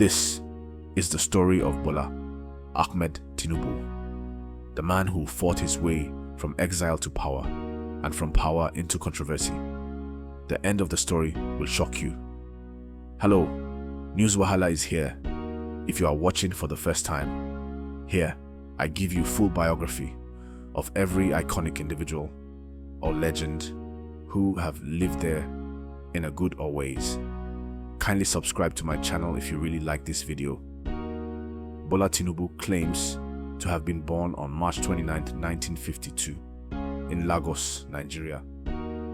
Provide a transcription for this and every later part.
This is the story of Bola Ahmed Tinubu, the man who fought his way from exile to power and from power into controversy. The end of the story will shock you. Hello, News Wahala is here. If you are watching for the first time, here I give you full biography of every iconic individual or legend who have lived there in a good or ways. Kindly subscribe to my channel if you really like this video. Bola Tinubu claims to have been born on March 29, 1952 in Lagos, Nigeria,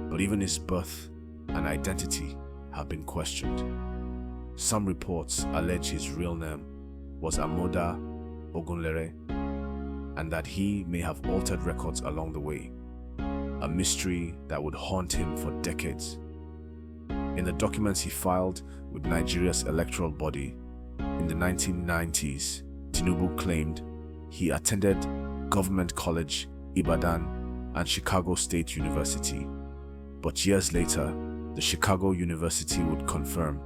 but even his birth and identity have been questioned. Some reports allege his real name was Amoda Ogunlere and that he may have altered records along the way, a mystery that would haunt him for decades. In the documents he filed with Nigeria's electoral body in the 1990s, Tinubu claimed he attended Government College, Ibadan, and Chicago State University. But years later, the Chicago University would confirm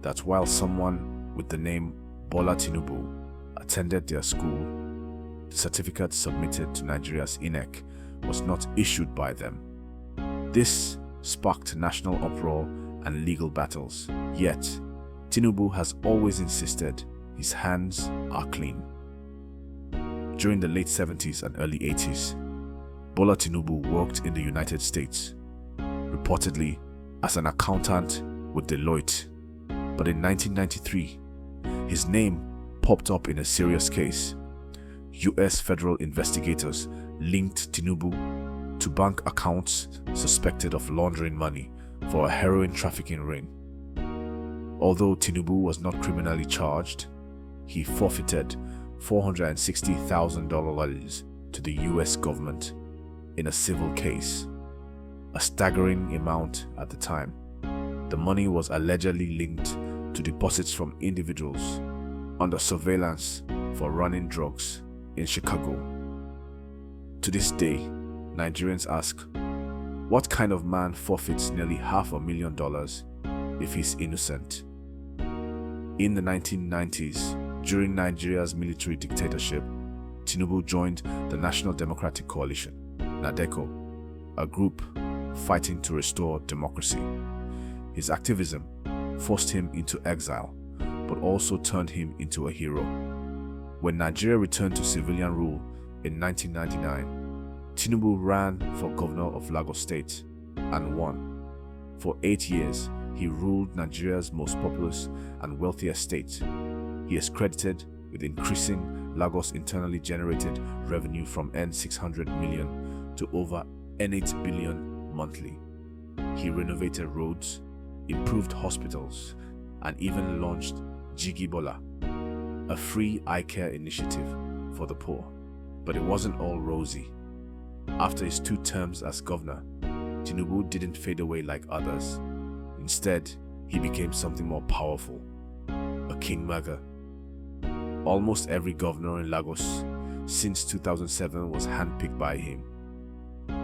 that while someone with the name Bola Tinubu attended their school, the certificate submitted to Nigeria's INEC was not issued by them. This sparked national uproar and legal battles. Yet, Tinubu has always insisted his hands are clean. During the late 70s and early 80s, Bola Tinubu worked in the United States, reportedly as an accountant with Deloitte. But in 1993, his name popped up in a serious case. US federal investigators linked Tinubu to bank accounts suspected of laundering money for a heroin trafficking ring. Although Tinubu was not criminally charged, he forfeited $460,000 to the US government in a civil case, a staggering amount at the time. The money was allegedly linked to deposits from individuals under surveillance for running drugs in Chicago. To this day, Nigerians ask, what kind of man forfeits nearly $500,000 if he's innocent? In the 1990s, during Nigeria's military dictatorship, Tinubu joined the National Democratic Coalition, NADECO, a group fighting to restore democracy. His activism forced him into exile, but also turned him into a hero. When Nigeria returned to civilian rule in 1999, Tinubu ran for governor of Lagos State and won. For 8 years, he ruled Nigeria's most populous and wealthiest state. He is credited with increasing Lagos' internally generated revenue from N600 million to over N8 billion monthly. He renovated roads, improved hospitals, and even launched Jigi Bola, a free eye care initiative for the poor. But it wasn't all rosy. After his 2 terms as governor, Tinubu didn't fade away like others. Instead, he became something more powerful, a kingmaker. Almost every governor in Lagos since 2007 was handpicked by him.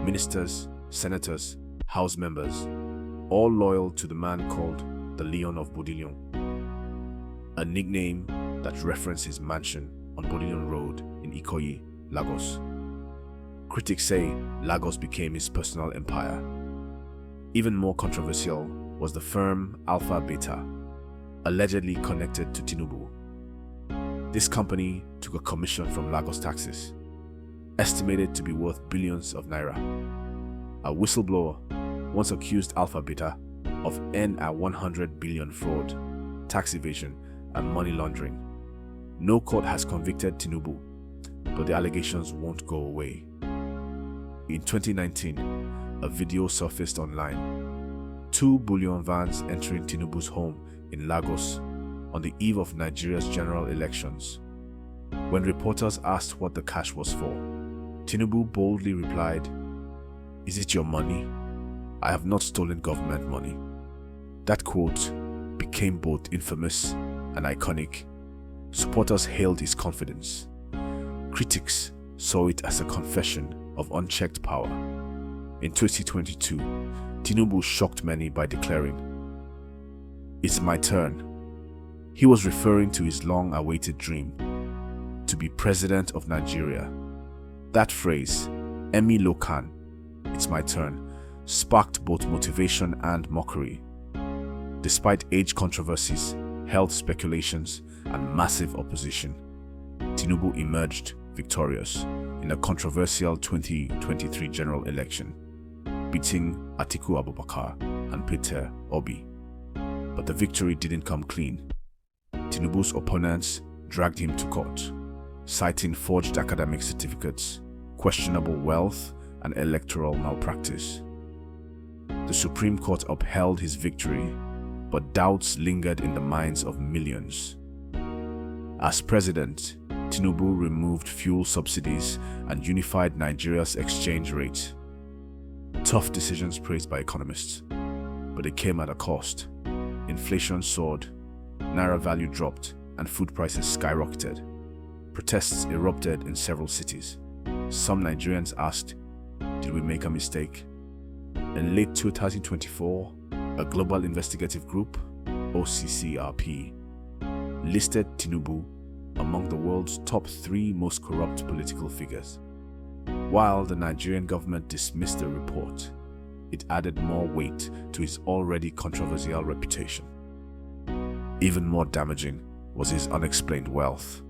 Ministers, senators, house members, all loyal to the man called the Lion of Bodilion, a nickname that referenced his mansion on Bodilion Road in Ikoyi, Lagos. Critics say Lagos became his personal empire. Even more controversial was the firm Alpha Beta, allegedly connected to Tinubu. This company took a commission from Lagos taxes, estimated to be worth billions of naira. A whistleblower once accused Alpha Beta of N100 billion fraud, tax evasion, and money laundering. No court has convicted Tinubu, but the allegations won't go away. In 2019, a video surfaced online. 2 bullion vans entering Tinubu's home in Lagos on the eve of Nigeria's general elections. When reporters asked what the cash was for, Tinubu boldly replied, "Is it your money? I have not stolen government money." That quote became both infamous and iconic. Supporters hailed his confidence. Critics saw it as a confession of unchecked power. In 2022, Tinubu shocked many by declaring, "It's my turn. He was referring to his long-awaited dream to be president of Nigeria. That phrase, "Emi Lokan, it's my turn," sparked both motivation and mockery. Despite age controversies, health speculations, and massive opposition, Tinubu emerged victorious in a controversial 2023 general election, beating Atiku Abubakar and Peter Obi. But the victory didn't come clean. Tinubu's opponents dragged him to court, citing forged academic certificates, questionable wealth, and electoral malpractice. The Supreme Court upheld his victory, but doubts lingered in the minds of millions. As president, Tinubu removed fuel subsidies and unified Nigeria's exchange rate. Tough decisions praised by economists, but it came at a cost. Inflation soared, naira value dropped, and food prices skyrocketed. Protests erupted in several cities. Some Nigerians asked, "Did we make a mistake?" In late 2024, a global investigative group, OCCRP, listed Tinubu among the world's top 3 most corrupt political figures. While the Nigerian government dismissed the report, it added more weight to his already controversial reputation. Even more damaging was his unexplained wealth.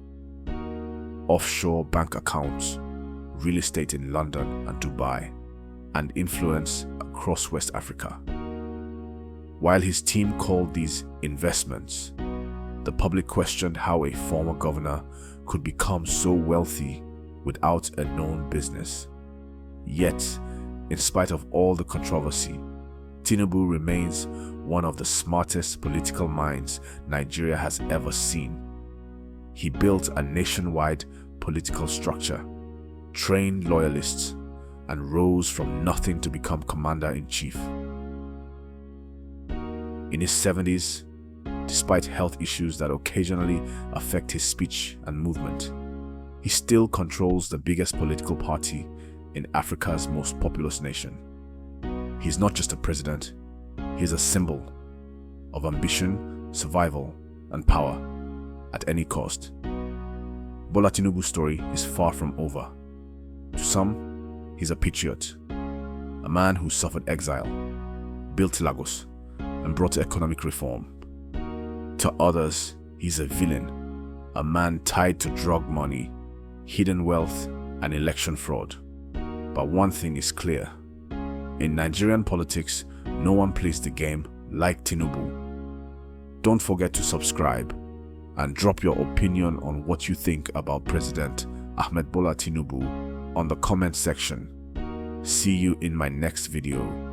Offshore bank accounts, real estate in London and Dubai, and influence across West Africa. While his team called these investments, the public questioned how a former governor could become so wealthy without a known business. Yet, in spite of all the controversy, Tinubu remains one of the smartest political minds Nigeria has ever seen. He built a nationwide political structure, trained loyalists, and rose from nothing to become commander-in-chief. In his 70s, despite health issues that occasionally affect his speech and movement, he still controls the biggest political party in Africa's most populous nation. He's not just a president, he's a symbol of ambition, survival, and power at any cost. Bola Tinubu's story is far from over. To some, he's a patriot, a man who suffered exile, built Lagos, and brought economic reform. To others, he's a villain, a man tied to drug money, hidden wealth, and election fraud. But one thing is clear. In Nigerian politics, no one plays the game like Tinubu. Don't forget to subscribe and drop your opinion on what you think about President Ahmed Bola Tinubu on the comment section. See you in my next video.